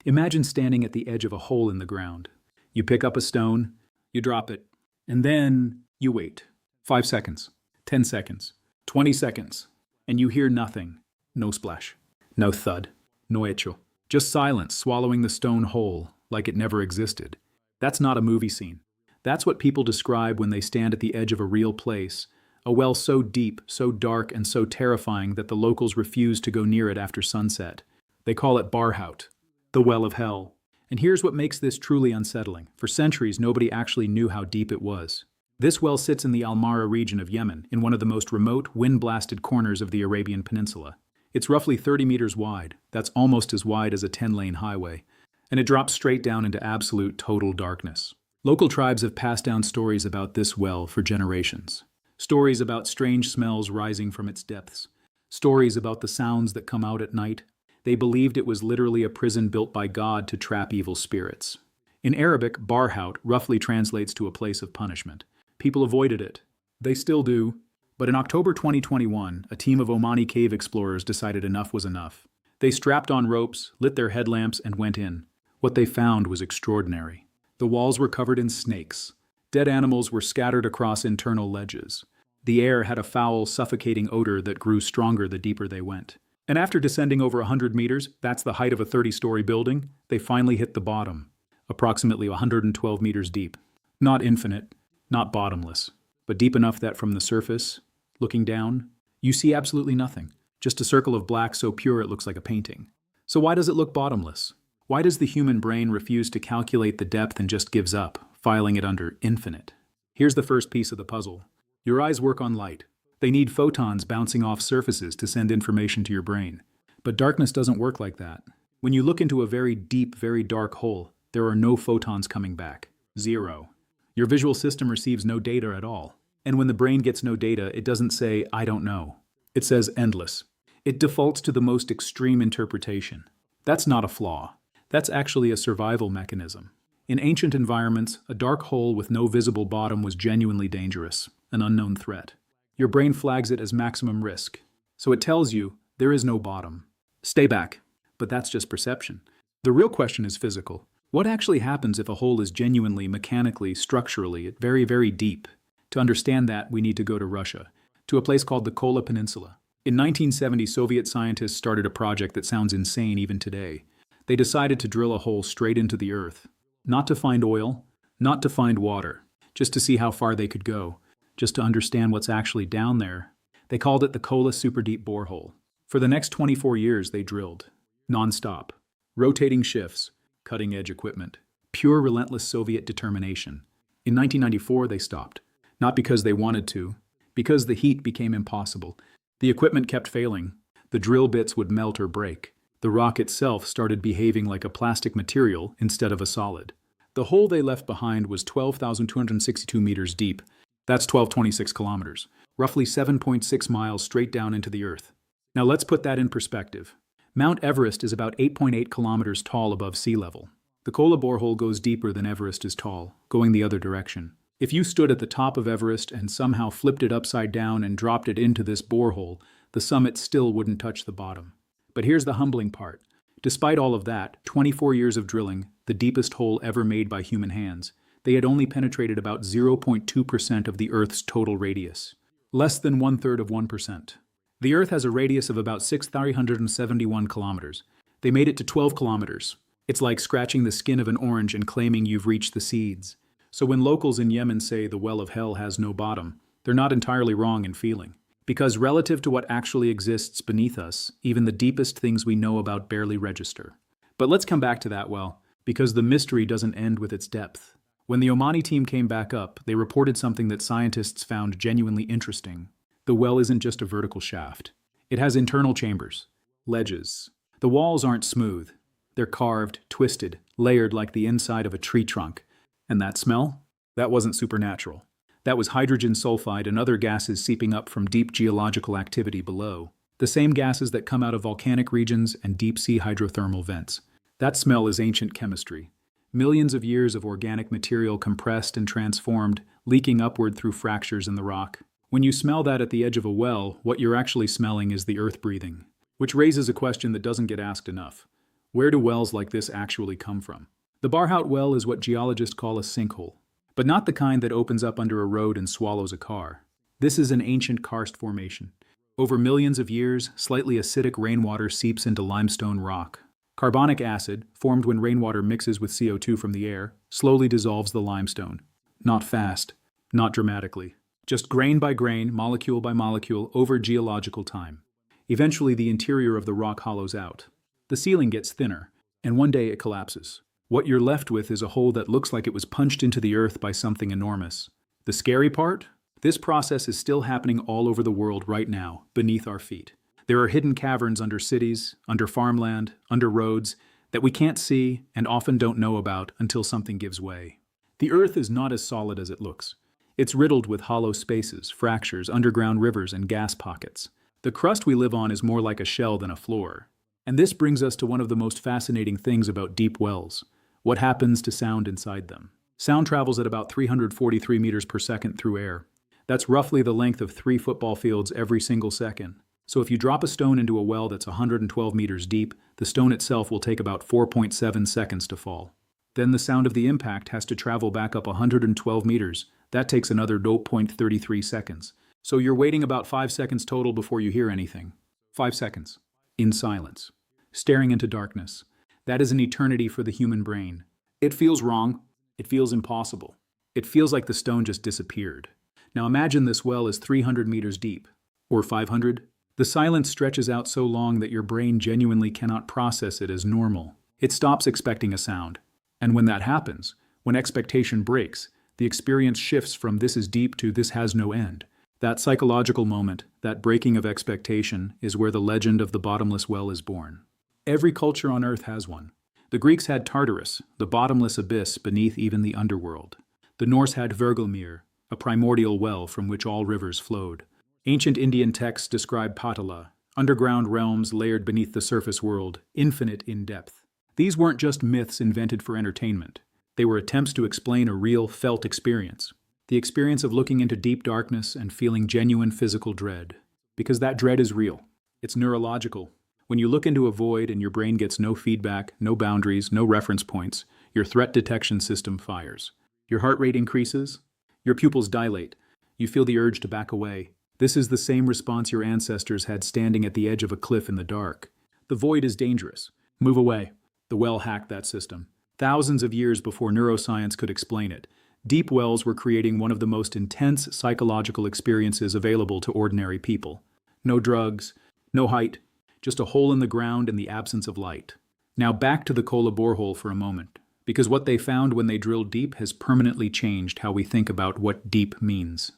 Imagine standing at the edge of a hole in the ground. You pick up a stone, you drop it, and then you wait. 5 seconds, 10 seconds, 20 seconds, and you hear nothing. No splash, no thud, no echo. Just silence swallowing the stone whole, like it never existed. That's not a movie scene. That's what people describe when they stand at the edge of a real place, a well so deep, so dark, and so terrifying that the locals refuse to go near it after sunset. They call it Barhout, the well of hell. And here's what makes this truly unsettling. For centuries, nobody actually knew how deep it was. This well sits in the Al-Mara region of Yemen, in one of the most remote, wind-blasted corners of the Arabian Peninsula. It's roughly 30 meters wide. That's almost as wide as a 10-lane highway. And it drops straight down into absolute, total darkness. Local tribes have passed down stories about this well for generations. Stories about strange smells rising from its depths. Stories about the sounds that come out at night. They believed it was literally a prison built by God to trap evil spirits. In Arabic, Barhout roughly translates to a place of punishment. People avoided it. They still do. But in October 2021, a team of Omani cave explorers decided enough was enough. They strapped on ropes, lit their headlamps, and went in. What they found was extraordinary. The walls were covered in snakes. Dead animals were scattered across internal ledges. The air had a foul, suffocating odor that grew stronger the deeper they went. And after descending over 100 meters, that's the height of a 30-story building, they finally hit the bottom, approximately 112 meters deep. Not infinite, not bottomless, but deep enough that from the surface, looking down, you see absolutely nothing, just a circle of black so pure it looks like a painting. So why does it look bottomless? Why does the human brain refuse to calculate the depth and just gives up, filing it under infinite? Here's the first piece of the puzzle. Your eyes work on light. They need photons bouncing off surfaces to send information to your brain. But darkness doesn't work like that. When you look into a very deep, very dark hole, there are no photons coming back. Zero. Your visual system receives no data at all. And when the brain gets no data, it doesn't say, I don't know. It says endless. It defaults to the most extreme interpretation. That's not a flaw. That's actually a survival mechanism. In ancient environments, a dark hole with no visible bottom was genuinely dangerous, an unknown threat. Your brain flags it as maximum risk. So it tells you, there is no bottom. Stay back. But that's just perception. The real question is physical. What actually happens if a hole is genuinely, mechanically, structurally, very, very deep? To understand that, we need to go to Russia, to a place called the Kola Peninsula. In 1970, Soviet scientists started a project that sounds insane even today. They decided to drill a hole straight into the earth. Not to find oil, not to find water, just to see how far they could go, just to understand what's actually down there. They called it the Kola Super Deep Borehole. For the next 24 years, they drilled. Non-stop. Rotating shifts. Cutting-edge equipment. Pure, relentless Soviet determination. In 1994, they stopped. Not because they wanted to, because the heat became impossible. The equipment kept failing. The drill bits would melt or break. The rock itself started behaving like a plastic material instead of a solid. The hole they left behind was 12,262 meters deep. That's 1226 kilometers. Roughly 7.6 miles straight down into the earth. Now let's put that in perspective. Mount Everest is about 8.8 kilometers tall above sea level. The Kola borehole goes deeper than Everest is tall, going the other direction. If you stood at the top of Everest and somehow flipped it upside down and dropped it into this borehole, the summit still wouldn't touch the bottom. But here's the humbling part. Despite all of that, 24 years of drilling, the deepest hole ever made by human hands, they had only penetrated about 0.2% of the Earth's total radius. Less than 1/3 of 1%. The Earth has a radius of about 6,371 kilometers. They made it to 12 kilometers. It's like scratching the skin of an orange and claiming you've reached the seeds. So when locals in Yemen say the well of hell has no bottom, they're not entirely wrong in feeling. Because relative to what actually exists beneath us, even the deepest things we know about barely register. But let's come back to that well, because the mystery doesn't end with its depth. When the Omani team came back up, they reported something that scientists found genuinely interesting. The well isn't just a vertical shaft. It has internal chambers, ledges. The walls aren't smooth. They're carved, twisted, layered like the inside of a tree trunk. And that smell? That wasn't supernatural. That was hydrogen sulfide and other gases seeping up from deep geological activity below. The same gases that come out of volcanic regions and deep-sea hydrothermal vents. That smell is ancient chemistry. Millions of years of organic material compressed and transformed, leaking upward through fractures in the rock. When you smell that at the edge of a well, what you're actually smelling is the earth breathing. Which raises a question that doesn't get asked enough. Where do wells like this actually come from? The Barhout well is what geologists call a sinkhole, but not the kind that opens up under a road and swallows a car. This is an ancient karst formation. Over millions of years, slightly acidic rainwater seeps into limestone rock. Carbonic acid, formed when rainwater mixes with CO2 from the air, slowly dissolves the limestone. Not fast, not dramatically. Just grain by grain, molecule by molecule, over geological time. Eventually, the interior of the rock hollows out. The ceiling gets thinner, and one day it collapses. What you're left with is a hole that looks like it was punched into the earth by something enormous. The scary part? This process is still happening all over the world right now, beneath our feet. There are hidden caverns under cities, under farmland, under roads, that we can't see and often don't know about until something gives way. The earth is not as solid as it looks. It's riddled with hollow spaces, fractures, underground rivers, and gas pockets. The crust we live on is more like a shell than a floor. And this brings us to one of the most fascinating things about deep wells: what happens to sound inside them. Sound travels at about 343 meters per second through air. That's roughly the length of 3 football fields every single second. So if you drop a stone into a well that's 112 meters deep, the stone itself will take about 4.7 seconds to fall. Then the sound of the impact has to travel back up 112 meters. That takes another 0.33 seconds. So you're waiting about 5 seconds total before you hear anything. 5 seconds. In silence. Staring into darkness. That is an eternity for the human brain. It feels wrong. It feels impossible. It feels like the stone just disappeared. Now imagine this well is 300 meters deep. Or 500. The silence stretches out so long that your brain genuinely cannot process it as normal. It stops expecting a sound. And when that happens, when expectation breaks, the experience shifts from this is deep to this has no end. That psychological moment, that breaking of expectation, is where the legend of the bottomless well is born. Every culture on Earth has one. The Greeks had Tartarus, the bottomless abyss beneath even the underworld. The Norse had Vergelmir, a primordial well from which all rivers flowed. Ancient Indian texts describe Patala, underground realms layered beneath the surface world, infinite in depth. These weren't just myths invented for entertainment. They were attempts to explain a real, felt experience. The experience of looking into deep darkness and feeling genuine physical dread. Because that dread is real. It's neurological. When you look into a void and your brain gets no feedback, no boundaries, no reference points, your threat detection system fires. Your heart rate increases. Your pupils dilate. You feel the urge to back away. This is the same response your ancestors had standing at the edge of a cliff in the dark. The void is dangerous. Move away. The well hacked that system. Thousands of years before neuroscience could explain it, deep wells were creating one of the most intense psychological experiences available to ordinary people. No drugs, no height, just a hole in the ground and the absence of light. Now back to the Kola borehole for a moment, because what they found when they drilled deep has permanently changed how we think about what deep means.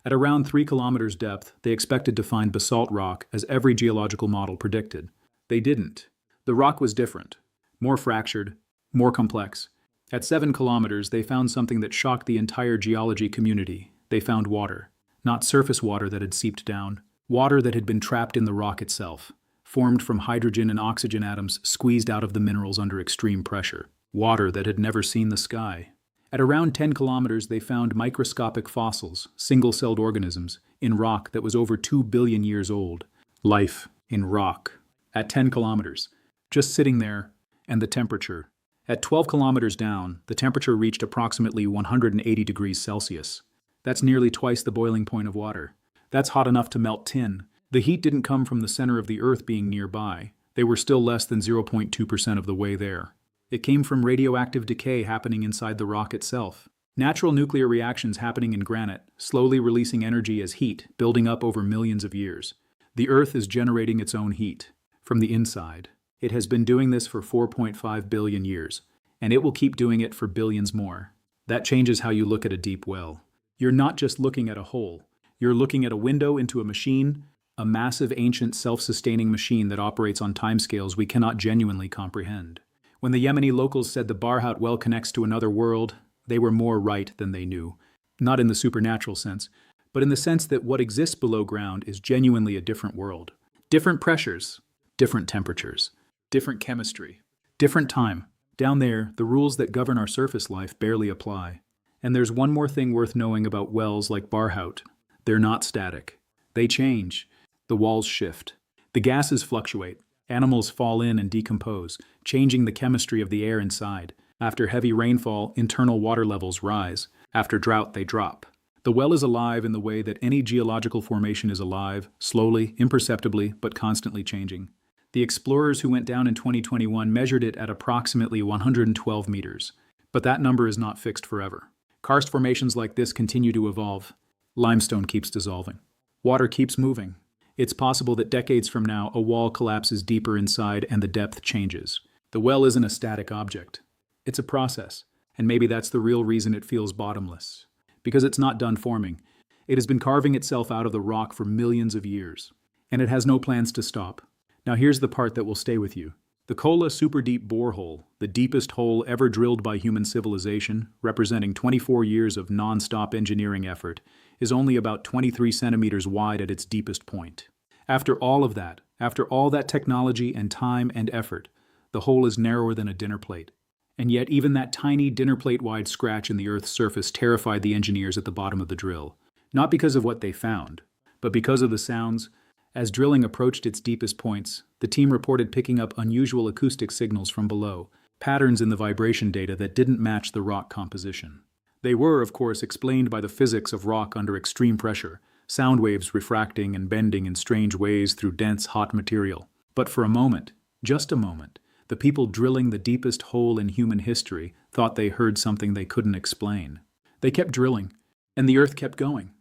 At around 3 kilometers depth, they expected to find basalt rock, as every geological model predicted. They didn't. The rock was different, more fractured, more complex. At 7 kilometers, they found something that shocked the entire geology community. They found water. Not surface water that had seeped down. Water that had been trapped in the rock itself, formed from hydrogen and oxygen atoms squeezed out of the minerals under extreme pressure. Water that had never seen the sky. At around 10 kilometers, they found microscopic fossils, single-celled organisms, in rock that was over 2 billion years old. Life in rock. At 10 kilometers. Just sitting there, and the temperature. At 12 kilometers down, the temperature reached approximately 180 degrees Celsius. That's nearly twice the boiling point of water. That's hot enough to melt tin. The heat didn't come from the center of the Earth being nearby. They were still less than 0.2% of the way there. It came from radioactive decay happening inside the rock itself. Natural nuclear reactions happening in granite, slowly releasing energy as heat, building up over millions of years. The Earth is generating its own heat, from the inside. It has been doing this for 4.5 billion years, and it will keep doing it for billions more. That changes how you look at a deep well. You're not just looking at a hole. You're looking at a window into a machine, a massive ancient self-sustaining machine that operates on timescales we cannot genuinely comprehend. When the Yemeni locals said the Barhout well connects to another world, they were more right than they knew. Not in the supernatural sense, but in the sense that what exists below ground is genuinely a different world. Different pressures, different temperatures, different chemistry, different time. Down there, the rules that govern our surface life barely apply. And there's one more thing worth knowing about wells like Barhout. They're not static. They change. The walls shift. The gases fluctuate. Animals fall in and decompose, changing the chemistry of the air inside. After heavy rainfall, internal water levels rise. After drought, they drop. The well is alive in the way that any geological formation is alive, slowly, imperceptibly, but constantly changing. The explorers who went down in 2021 measured it at approximately 112 meters. But that number is not fixed forever. Karst formations like this continue to evolve. Limestone keeps dissolving. Water keeps moving. It's possible that decades from now, a wall collapses deeper inside and the depth changes. The well isn't a static object. It's a process, and maybe that's the real reason it feels bottomless. Because it's not done forming. It has been carving itself out of the rock for millions of years, and it has no plans to stop. Now here's the part that will stay with you. The Kola Super Deep Borehole, the deepest hole ever drilled by human civilization, representing 24 years of non-stop engineering effort, is only about 23 centimeters wide at its deepest point. After all of that, after all that technology and time and effort, the hole is narrower than a dinner plate. And yet even that tiny dinner plate-wide scratch in the Earth's surface terrified the engineers at the bottom of the drill. Not because of what they found, but because of the sounds. As drilling approached its deepest points, the team reported picking up unusual acoustic signals from below, patterns in the vibration data that didn't match the rock composition. They were, of course, explained by the physics of rock under extreme pressure, sound waves refracting and bending in strange ways through dense, hot material. But for a moment, just a moment, the people drilling the deepest hole in human history thought they heard something they couldn't explain. They kept drilling, and the Earth kept going.